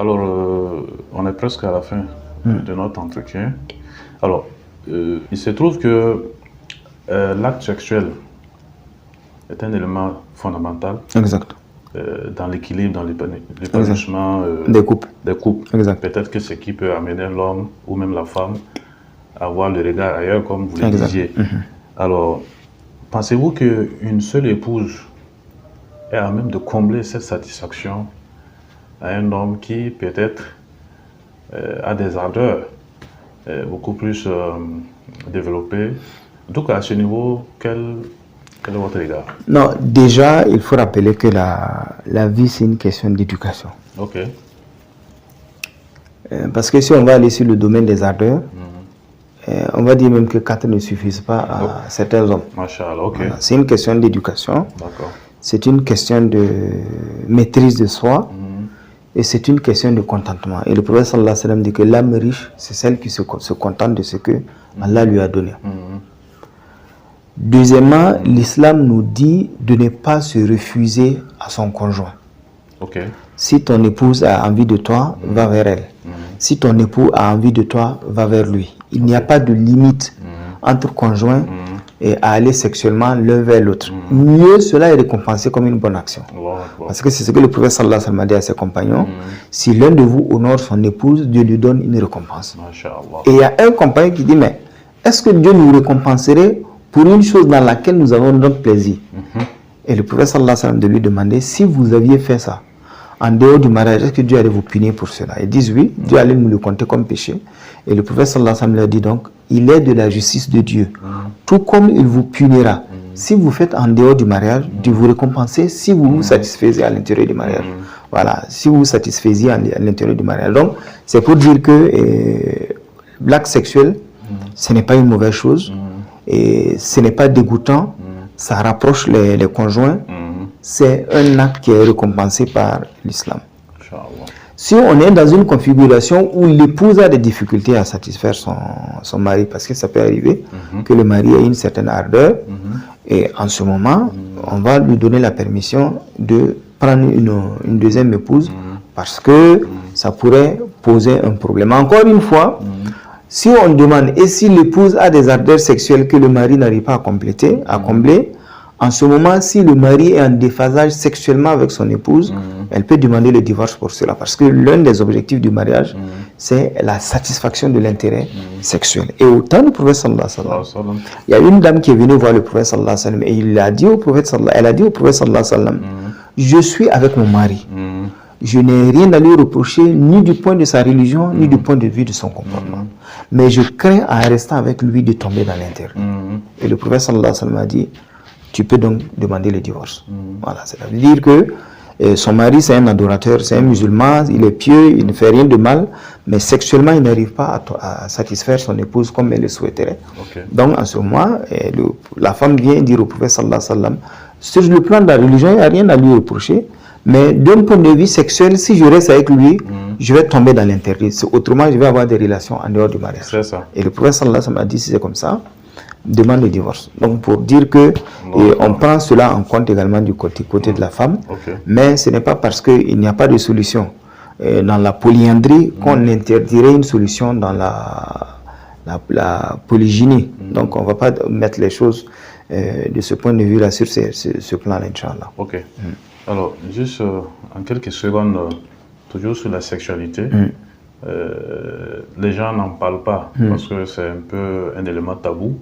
Alors, on est presque à la fin de notre entretien. Alors, il se trouve que l'acte sexuel est un élément fondamental. Exact. Dans l'équilibre, dans l'épanouissement des couples. Exact. Peut-être que ce qui peut amener l'homme ou même la femme à avoir le regard ailleurs, comme vous le disiez. Alors, pensez-vous qu'une seule épouse est à même de combler cette satisfaction à un homme qui peut-être a des ardeurs beaucoup plus développées? En tout cas, à ce niveau, quel est votre regard? Non, déjà, il faut rappeler que la vie, c'est une question d'éducation. Ok. Parce que si on va aller sur le domaine des ardeurs, on va dire même que 4 ne suffisent pas à certains hommes. Machallah, ok. Voilà. C'est une question d'éducation. D'accord. C'est une question de maîtrise de soi. Et c'est une question de contentement. Et le prophète sallallahu alayhi wa sallam dit que l'âme riche, c'est celle qui se contente de ce que Allah lui a donné. Deuxièmement, l'islam nous dit de ne pas se refuser à son conjoint. Okay. Si ton épouse a envie de toi, va vers elle. Si ton époux a envie de toi, va vers lui. Il n'y a pas de limite entre conjoints et à aller sexuellement l'un vers l'autre. Mieux, cela est récompensé comme une bonne action. Parce que c'est ce que le prophète sallallahu alayhi wa sallam a dit à ses compagnons. Si l'un de vous honore son épouse, Dieu lui donne une récompense. Et il y a un compagnon qui dit, mais est-ce que Dieu nous récompenserait pour une chose dans laquelle nous avons notre plaisir? Et le prophète sallallahu alayhi wa sallam de lui demander, si vous aviez fait ça en dehors du mariage, est-ce que Dieu allait vous punir pour cela? Ils disent oui, Dieu allait nous le compter comme péché. Et le prophète sallallahu alayhi wa sallam leur dit donc, il est de la justice de Dieu. Tout comme il vous punira. Si vous faites en dehors du mariage, Dieu vous récompenser si vous vous satisfaisiez à l'intérieur du mariage. Voilà, si vous vous satisfaisiez à l'intérieur du mariage. Donc, c'est pour dire que l'acte sexuel, ce n'est pas une mauvaise chose. Et ce n'est pas dégoûtant. Ça rapproche les conjoints. C'est un acte qui est récompensé par l'islam. Si on est dans une configuration où l'épouse a des difficultés à satisfaire son mari, parce que ça peut arriver que le mari ait une certaine ardeur, et en ce moment, on va lui donner la permission de prendre une deuxième épouse, parce que ça pourrait poser un problème. Encore une fois, si on demande, et si l'épouse a des ardeurs sexuelles que le mari n'arrive pas à combler, en ce moment, si le mari est en déphasage sexuellement avec son épouse, elle peut demander le divorce pour cela. Parce que l'un des objectifs du mariage, c'est la satisfaction de l'intérêt sexuel. Et au temps du prophète sallallahu alayhi wa sallam, il y a une dame qui est venue voir le prophète sallallahu alayhi wa sallam et elle a dit au prophète sallallahu alayhi wa sallam, je suis avec mon mari. Je n'ai rien à lui reprocher, ni du point de sa religion, ni du point de vue de son comportement. Mais je crains en restant avec lui de tomber dans l'intérêt. Et le prophète sallallahu alayhi wa sallam a dit, tu peux donc demander le divorce. Voilà, c'est-à-dire que son mari, c'est un adorateur, c'est un musulman, il est pieux, il ne fait rien de mal, mais sexuellement, il n'arrive pas à satisfaire son épouse comme elle le souhaiterait. Donc, en ce moment, la femme vient dire au prophète sallallahu alayhi wa sallam, sur le plan de la religion, il n'y a rien à lui reprocher, mais d'un point de vue sexuel, si je reste avec lui, je vais tomber dans l'interdit. Autrement, je vais avoir des relations en dehors du mariage. C'est ça. Et le prophète sallallahu alayhi wa sallam a dit, si c'est comme ça, demande le divorce. Donc pour dire que on prend cela en compte également du côté de la femme, mais ce n'est pas parce qu'il n'y a pas de solution dans la polyandrie qu'on interdirait une solution dans la polygynie. Donc on ne va pas mettre les choses de ce point de vue-là sur ce plan-là, Inch'Allah. Ok. Alors, juste en quelques secondes, toujours sur la sexualité, les gens n'en parlent pas parce que c'est un peu un élément tabou.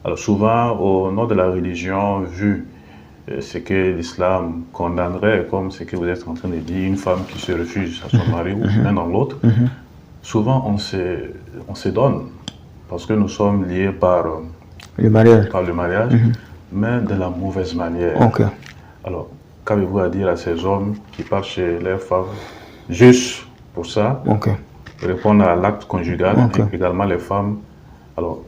Alors souvent, au nom de la religion, vu ce que l'islam condamnerait, comme ce que vous êtes en train de dire, une femme qui se refuse à son mari ou l'un dans l'autre, souvent on se donne parce que nous sommes liés par le mariage, mais de la mauvaise manière. Alors, qu'avez-vous à dire à ces hommes qui partent chez leurs femmes juste pour ça, répondre à l'acte conjugal, et également les femmes? Alors,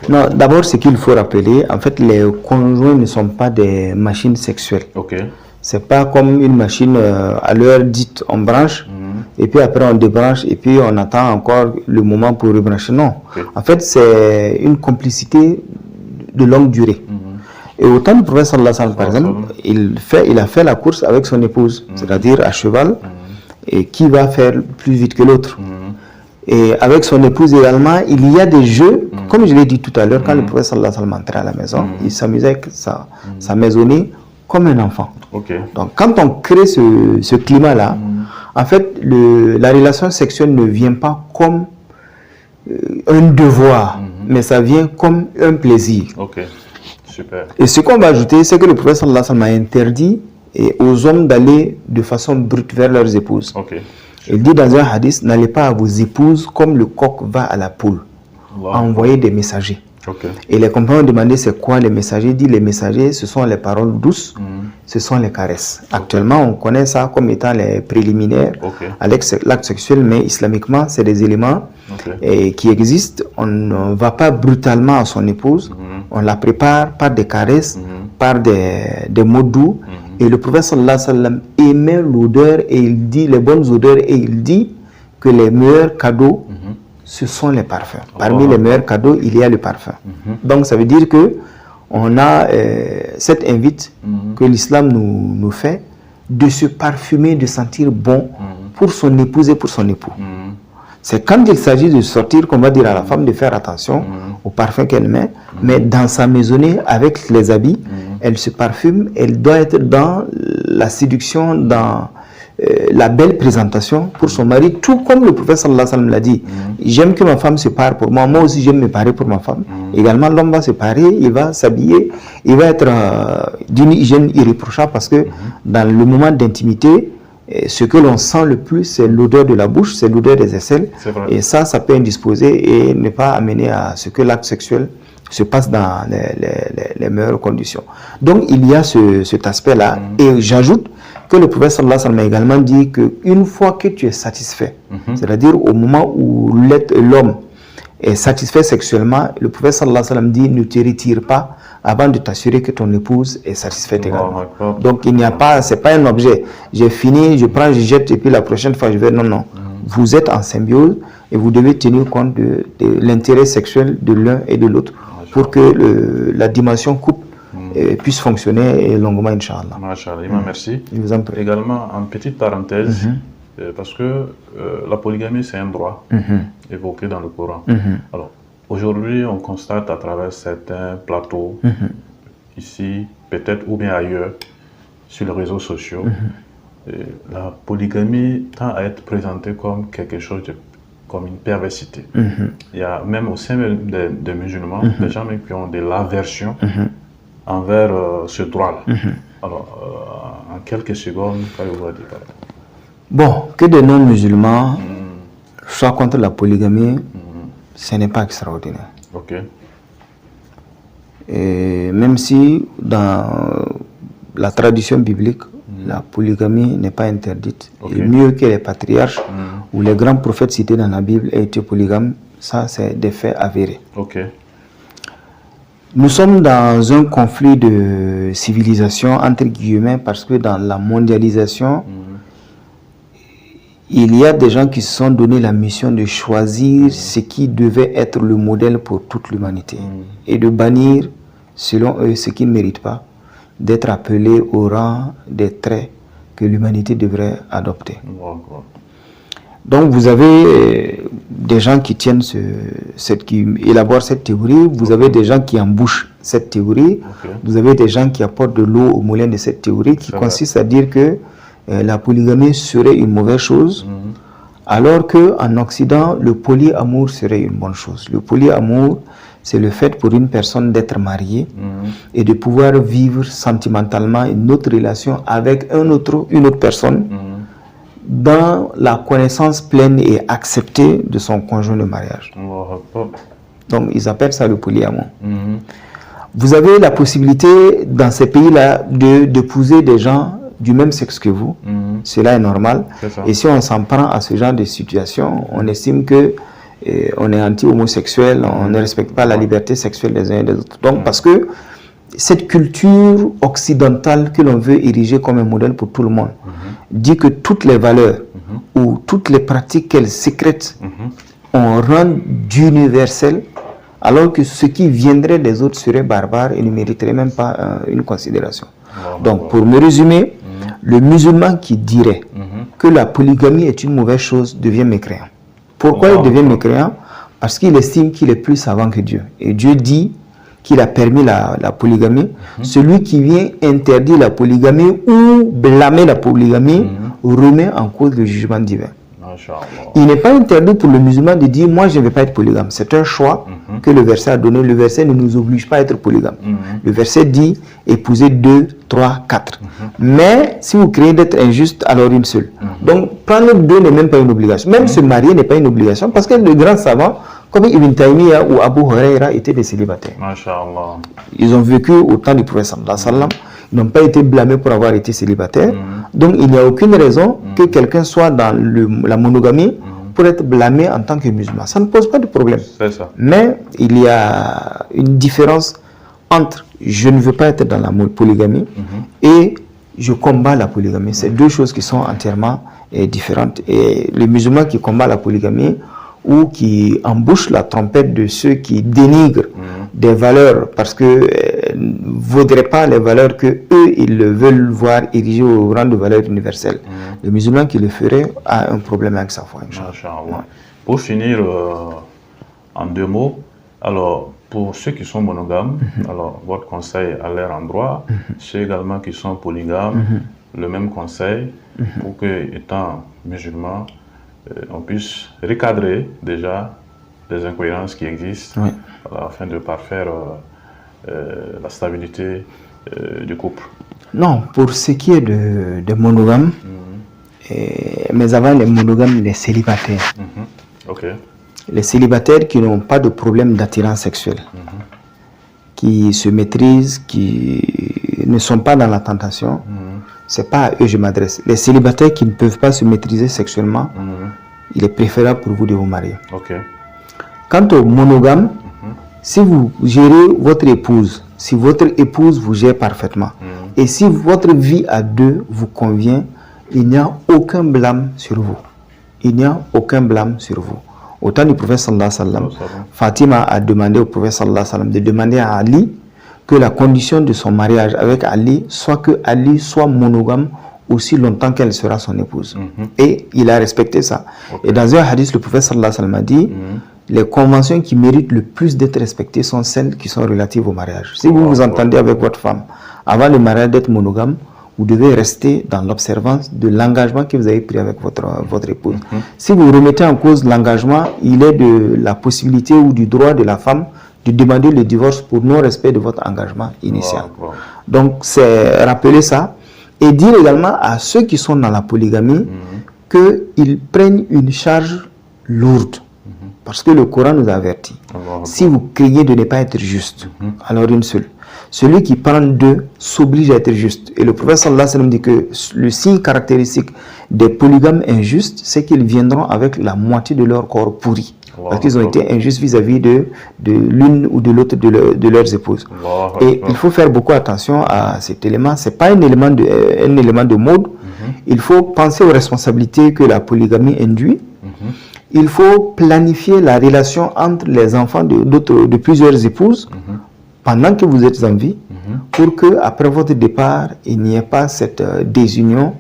non, d'abord, ce qu'il faut rappeler, en fait, les conjoints ne sont pas des machines sexuelles. C'est pas comme une machine à l'heure dite, on branche, et puis après on débranche, et puis on attend encore le moment pour rebrancher. Non. En fait, c'est une complicité de longue durée. Et au temps du prophète sallallahu alayhi wa sallam, par exemple, il a fait la course avec son épouse, c'est-à-dire à cheval. et qui va faire plus vite que l'autre. Et avec son épouse également, il y a des jeux, comme je l'ai dit tout à l'heure, quand le prophète sallallahu alayhi wa sallam entrait à la maison, il s'amusait avec sa maisonnée comme un enfant. Donc quand on crée ce climat-là, en fait, la relation sexuelle ne vient pas comme un devoir, mais ça vient comme un plaisir. Super. Et ce qu'on va ajouter, c'est que le prophète sallallahu alayhi wa sallam a interdit aux hommes d'aller de façon brute vers leurs épouses. Il dit dans un hadith, n'allez pas à vos épouses comme le coq va à la poule. Envoyez des messagers. Et les compagnons ont demandé c'est quoi les messagers. Il dit les messagers, ce sont les paroles douces, ce sont les caresses. Actuellement, on connaît ça comme étant les préliminaires à l'acte sexuel, mais islamiquement, c'est des éléments qui existent. On ne va pas brutalement à son épouse, on la prépare par des caresses, par des mots doux. Et le prophète sallallahu alayhi wa sallam aimait l'odeur et il dit les bonnes odeurs et il dit que les meilleurs cadeaux ce sont les parfums. Parmi les meilleurs cadeaux, il y a le parfum. Donc ça veut dire que on a cette invite que l'islam nous fait de se parfumer, de sentir bon pour son épouse et pour son époux. C'est quand il s'agit de sortir qu'on va dire à la femme de faire attention au parfum qu'elle met, mais dans sa maisonnée, avec les habits, elle se parfume, elle doit être dans la séduction, dans la belle présentation pour son mari, tout comme le prophète sallallahu alayhi wa sallam l'a dit. J'aime que ma femme se pare pour moi, moi aussi j'aime me parer pour ma femme. Également, l'homme va se parer, il va s'habiller, il va être d'une hygiène irréprochable parce que dans le moment d'intimité, ce que l'on sent le plus, c'est l'odeur de la bouche, c'est l'odeur des aisselles. Et ça peut indisposer et ne pas amener à ce que l'acte sexuel se passe dans les meilleures conditions. Donc, il y a cet aspect-là. Et j'ajoute que le prophète sallallahu alayhi wa sallam a également dit qu'une fois que tu es satisfait, c'est-à-dire au moment où l'homme est satisfait sexuellement, le prophète sallallahu alayhi wa sallam dit ne te retire pas avant de t'assurer que ton épouse est satisfaite également. Donc il n'y a pas, c'est pas un objet. J'ai fini, je prends, je jette et puis la prochaine fois je vais. Non, non. Vous êtes en symbiose et vous devez tenir compte de l'intérêt sexuel de l'un et de l'autre pour que la dimension couple puisse fonctionner longuement, Inch'Allah. Masha'Allah, merci. Je vous en prie. Également, en petite parenthèse, parce que la polygamie, c'est un droit évoqué dans le Coran. Alors, aujourd'hui, on constate à travers certains plateaux, ici, peut-être ou bien ailleurs, sur les réseaux sociaux, la polygamie tend à être présentée comme quelque chose comme une perversité. Il y a même au sein des musulmans, des gens qui ont de l'aversion envers ce droit-là. Alors, en quelques secondes, qu'avez-vous à dire? Bon, que des non-musulmans soient contre la polygamie, ce n'est pas extraordinaire. Et même si dans la tradition biblique, la polygamie n'est pas interdite, et mieux que les patriarches ou les grands prophètes cités dans la Bible aient été polygames, ça c'est des faits avérés. Nous sommes dans un conflit de civilisation entre guillemets parce que dans la mondialisation, il y a des gens qui se sont donné la mission de choisir ce qui devait être le modèle pour toute l'humanité et de bannir, selon eux, ce qui ne mérite pas d'être appelé au rang des traits que l'humanité devrait adopter. Donc vous avez des gens qui tiennent qui élaborent cette théorie, vous avez des gens qui embouchent cette théorie, vous avez des gens qui apportent de l'eau au moulin de cette théorie qui consiste à dire que la polygamie serait une mauvaise chose, alors qu'en Occident, le polyamour serait une bonne chose. Le polyamour, c'est le fait pour une personne d'être mariée et de pouvoir vivre sentimentalement une autre relation avec une autre personne dans la connaissance pleine et acceptée de son conjoint de mariage. Donc, ils appellent ça le polyamour. Vous avez la possibilité, dans ces pays-là, d'épouser des gens du même sexe que vous. Cela est normal. Et si on s'en prend à ce genre de situation, on estime que on est anti-homosexuel, on ne respecte pas la liberté sexuelle des uns et des autres. Donc, parce que cette culture occidentale que l'on veut ériger comme un modèle pour tout le monde dit que toutes les valeurs ou toutes les pratiques qu'elle sécrète ont rang d'universel, alors que ce qui viendrait des autres serait barbare et ne mériterait même pas une considération. Donc, pour me résumer, Le musulman qui dirait que la polygamie est une mauvaise chose devient mécréant. Pourquoi il devient mécréant? Parce qu'il estime qu'il est plus savant que Dieu. Et Dieu dit qu'il a permis la polygamie. Celui qui vient interdire la polygamie ou blâmer la polygamie remet en cause le jugement divin. Il n'est pas interdit pour le musulman de dire moi je ne vais pas être polygame. C'est un choix que le verset a donné. Le verset ne nous oblige pas à être polygame. Le verset dit épouser 2, 3, 4. Mais si vous craignez d'être injuste, alors une seule. Donc prendre 2 n'est même pas une obligation. Même se marier n'est pas une obligation parce que le grand savant, comme Ibn Taymiyyah ou Abu Huraira, étaient des célibataires. Ils ont vécu au temps du prophète sallallahu alayhi wa sallam. Ils n'ont pas été blâmés pour avoir été célibataires. Donc il n'y a aucune raison que quelqu'un soit dans la monogamie pour être blâmé en tant que musulman. Ça ne pose pas de problème. Mais il y a une différence entre je ne veux pas être dans la polygamie et je combats la polygamie. C'est deux choses qui sont entièrement différentes. Et les musulmans qui combattent la polygamie ou qui embouchent la trompette de ceux qui dénigrent des valeurs parce que ne vaudraient pas les valeurs que eux ils veulent voir érigées au rang de valeurs universelles. Le musulman qui le ferait a un problème avec sa foi. Ouais. Pour finir, en 2 mots, alors pour ceux qui sont monogames, alors votre conseil à leur endroit, ceux également qui sont polygames, le même conseil pour que, étant musulmans, on puisse recadrer déjà les incohérences qui existent afin de parfaire la stabilité du couple. Non, pour ce qui est de monogames, mais avant les monogames, les célibataires. Les célibataires qui n'ont pas de problème d'attirance sexuelle, qui se maîtrisent, qui ne sont pas dans la tentation, c'est pas à eux que je m'adresse. Les célibataires qui ne peuvent pas se maîtriser sexuellement, il est préférable pour vous de vous marier. Quant aux monogames, si vous gérez votre épouse, si votre épouse vous gère parfaitement, et si votre vie à 2 vous convient, il n'y a aucun blâme sur vous. Il n'y a aucun blâme sur vous. Au temps du prophète sallallahu alayhi wa sallam, Fatima a demandé au prophète sallallahu alayhi wa sallam de demander à Ali que la condition de son mariage avec Ali soit que Ali soit monogame aussi longtemps qu'elle sera son épouse. Et il a respecté ça. Et dans un hadith, le prophète sallallahu alayhi wa sallam a dit les conventions qui méritent le plus d'être respectées sont celles qui sont relatives au mariage. Si vous vous entendez avec votre femme avant le mariage d'être monogame, vous devez rester dans l'observance de l'engagement que vous avez pris avec votre épouse. Si vous remettez en cause l'engagement, il est de la possibilité ou du droit de la femme de demander le divorce pour non-respect de votre engagement initial. Donc, c'est rappeler ça et dire également à ceux qui sont dans la polygamie qu'ils prennent une charge lourde. Parce que le Coran nous avertit. Si vous craignez de ne pas être juste, alors une seule. Celui qui prend 2 s'oblige à être juste. Et le prophète sallallahu alayhi wa sallam dit que le signe caractéristique des polygames injustes, c'est qu'ils viendront avec la moitié de leur corps pourri. Parce qu'ils ont été injustes vis-à-vis de l'une ou de l'autre de leurs épouses. Et il faut faire beaucoup attention à cet élément. Ce n'est pas un élément de mode. Il faut penser aux responsabilités que la polygamie induit. Il faut planifier la relation entre les enfants de plusieurs épouses pendant que vous êtes en vie, pour que après votre départ, il n'y ait pas cette désunion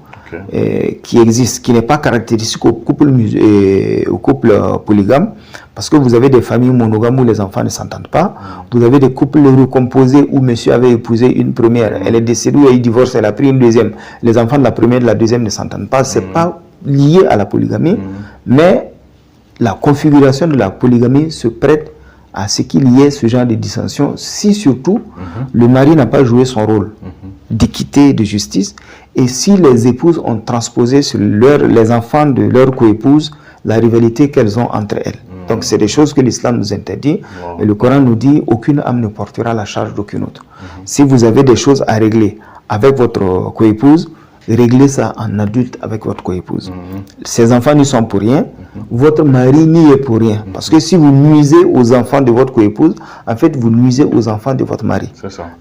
qui existe, qui n'est pas caractéristique au couple polygame, parce que vous avez des familles monogames où les enfants ne s'entendent pas, vous avez des couples recomposés où monsieur avait épousé une première, elle est décédée, il y a eu divorce, elle a pris une deuxième, les enfants de la première et de la deuxième ne s'entendent pas, c'est pas lié à la polygamie, mais la configuration de la polygamie se prête à ce qu'il y ait ce genre de dissension, si surtout le mari n'a pas joué son rôle d'équité, de justice, et si les épouses ont transposé sur les enfants de leur coépouse la rivalité qu'elles ont entre elles. Donc c'est des choses que l'islam nous interdit, et le Coran nous dit aucune âme ne portera la charge d'aucune autre. Si vous avez des choses à régler avec votre coépouse, réglez ça en adulte avec votre coépouse. Ces enfants n'y sont pour rien, votre mari n'y est pour rien. Parce que si vous nuisez aux enfants de votre coépouse, en fait, vous nuisez aux enfants de votre mari.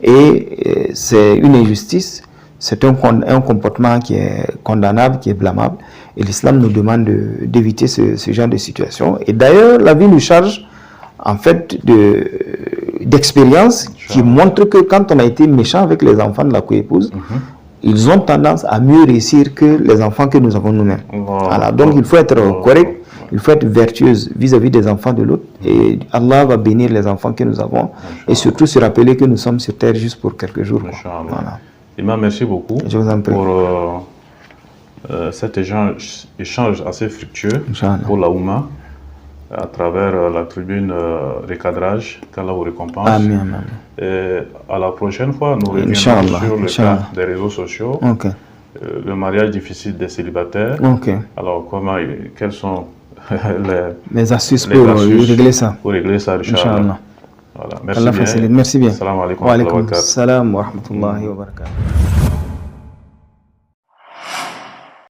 Et c'est une injustice, c'est un comportement qui est condamnable, qui est blâmable. Et l'islam nous demande d'éviter ce genre de situation. Et d'ailleurs, la vie nous charge, en fait, d'expériences qui montrent que quand on a été méchant avec les enfants de la coépouse, ils ont tendance à mieux réussir que les enfants que nous avons nous-mêmes. Voilà. Donc il faut être correct, il faut être vertueuse vis-à-vis des enfants de l'autre, et Allah va bénir les enfants que nous avons, et surtout se rappeler que nous sommes sur terre juste pour quelques jours. Voilà. Imam, merci beaucoup pour cet échange assez fructueux pour la Oumma à travers la tribune recadrage. Qu'Allah vous récompense. Amen. Et à la prochaine fois, nous reviendrons sur le cas des réseaux sociaux, le mariage difficile des célibataires. Alors, quelles sont les astuces pour régler ça? Pour régler ça, Inch'Allah. Voilà. Merci bien. Salam alaikum. Wa alaikum salam wa rahmatullahi wa barakatuh.